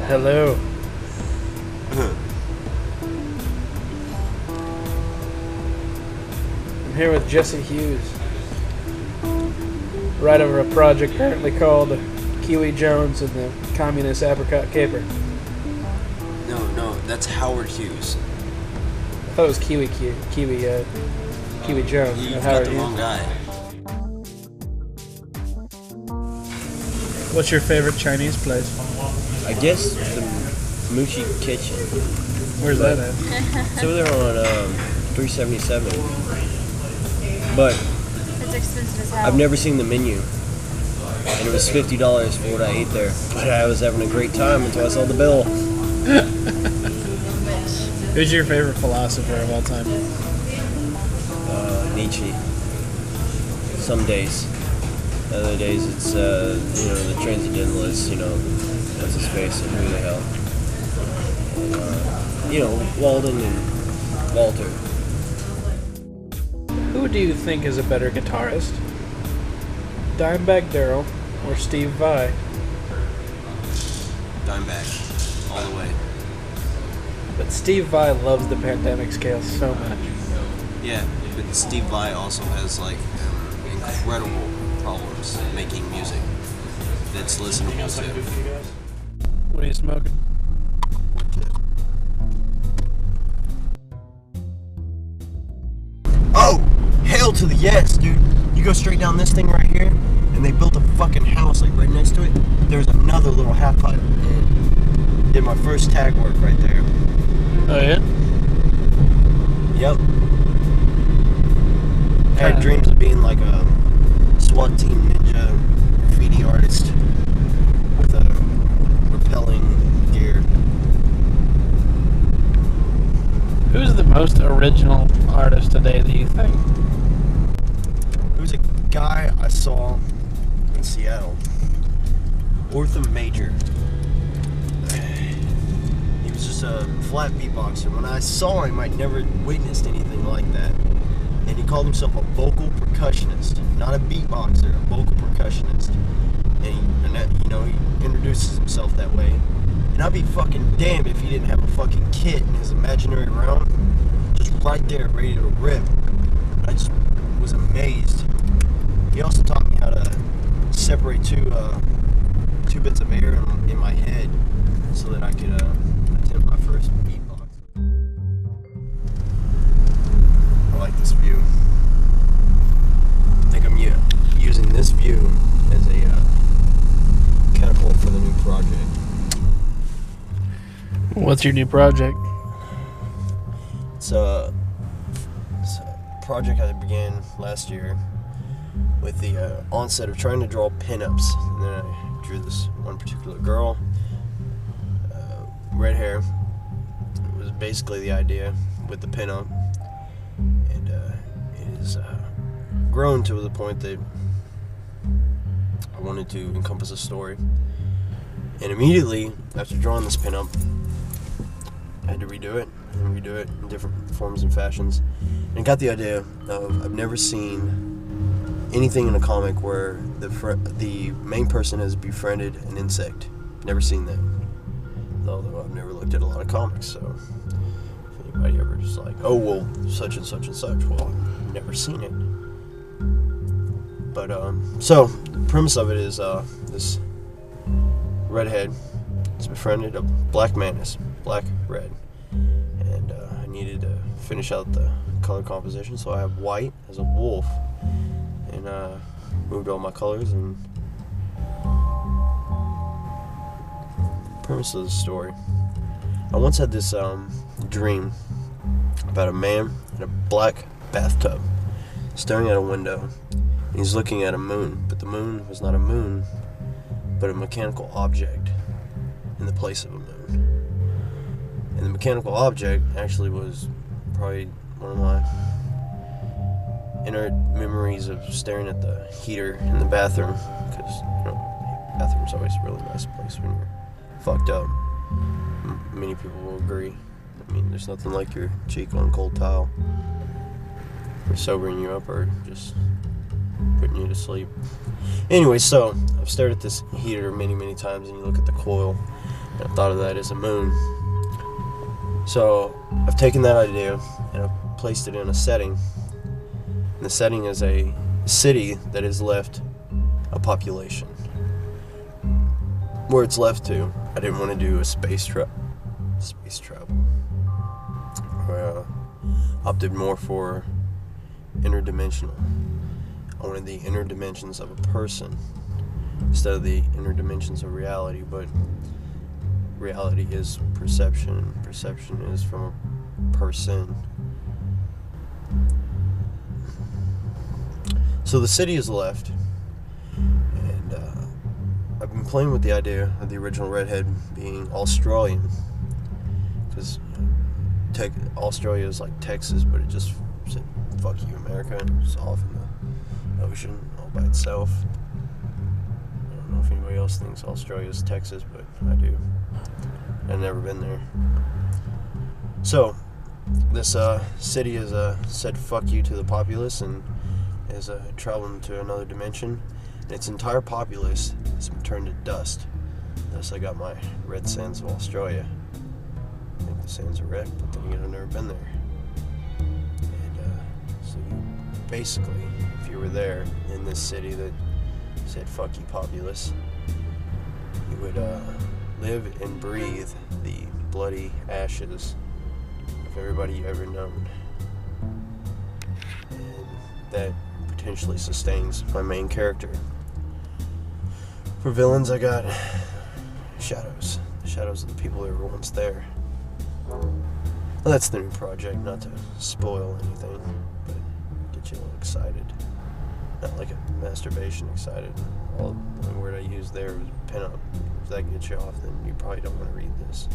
Hello. I'm here with Jesse Hughes. Right over a project currently called Kiwi Jones and the Communist Apricot Caper. No, that's Howard Hughes. I thought it was Kiwi Jones. You got Howard the wrong guy. What's your favorite Chinese place? I guess the Mushi Kitchen. Where's that at? It's over there on 377. But It's expensive as hell. I've never seen the menu. And it was $50 for what I ate there. And I was having a great time until I saw the bill. Who's your favorite philosopher of all time? Nietzsche. Some days. Other days it's, the transcendentalist, what's his face and who the hell. And, Walden and Walter. Who do you think is a better guitarist? Dimebag Darrell or Steve Vai? Dimebag, all the way. But Steve Vai loves the Pandemic Scale so much. Yeah, but Steve Vai also has incredible problems making music that's listenable to. What are you smoking? Oh! Hell to the yes, dude. You go straight down this thing right here, and they built a fucking house right next to it. There's another little half pipe. And did my first tag work right there. Oh yeah? Yep. I had dreams of being like a SWAT team ninja graffiti artist with a repelling gear. Who's the most original artist today, do you think? There was a guy I saw in Seattle, Ortham Major. He was just a flat beatboxer. When I saw him, I'd never witnessed anything like that. And he called himself a vocal percussionist, not a beatboxer, a vocal percussionist. And he introduces himself that way. And I'd be fucking damned if he didn't have a fucking kit in his imaginary realm, just right there, ready to rip. I just was amazed. He also taught me how to separate two bits of air in my head so that I could attempt my first beatbox. I like this view. I think I'm using this view as a catapult for the new project. What's your new project? It's a project I began last year with the onset of trying to draw pinups. And then I drew this one particular girl, red hair. It was basically the idea with the pinup. And it has grown to the point that I wanted to encompass a story. And immediately after drawing this pinup, I had to redo it in different forms and fashions. And I got the idea of I've never seen anything in a comic where the main person has befriended an insect. Never seen that. Although I've never looked at a lot of comics, so if anybody ever just like, oh well, such and such and such, well, I've never seen it. But so the premise of it is this redhead has befriended a black mantis, black red, and I needed to finish out the color composition, so I have white as a wolf, and moved all my colors. And premise of the story, I once had this dream about a man in a black bathtub staring at a window, and he's looking at a moon, but the moon was not a moon, but a mechanical object in the place of a moon. And the mechanical object actually was probably one of my inner memories of staring at the heater in the bathroom, because bathroom's always a really nice place when you're fucked up. Many people will agree. I mean, there's nothing like your cheek on cold tile for sobering you up or just putting you to sleep. Anyway, so I've stared at this heater many times, and you look at the coil, And I thought of that as a moon. So I've taken that idea and I've placed it in a setting. And the setting is a city that has left a population. Where it's left to, I didn't want to do a space travel. I opted more for interdimensional. I wanted the inner dimensions of a person instead of the inner dimensions of reality, but reality is perception. Perception is from a person. So the city is left, and I've been playing with the idea of the original redhead being Australian, because Australia is like Texas, but it just said "fuck you, America," and it's off in the ocean all by itself. I don't know if anybody else thinks Australia is Texas, but I do. I've never been there. So this city has said "fuck you" to the populace and is traveling to another dimension. And its entire populace has been turned to dust. Thus, I got my red sands of Australia. I think the sands are red, but then again, I've never been there. And so basically, if you were there in this city that said "fuck you, populace," you would live and breathe the bloody ashes of everybody you ever known. And that potentially sustains my main character. For villains, I got shadows. The shadows of the people that were once there. Well, that's the new project, not to spoil anything, but get you a little excited. Not like a masturbation excited. The only word I used there was pin up. If that gets you off, then you probably don't want to read this.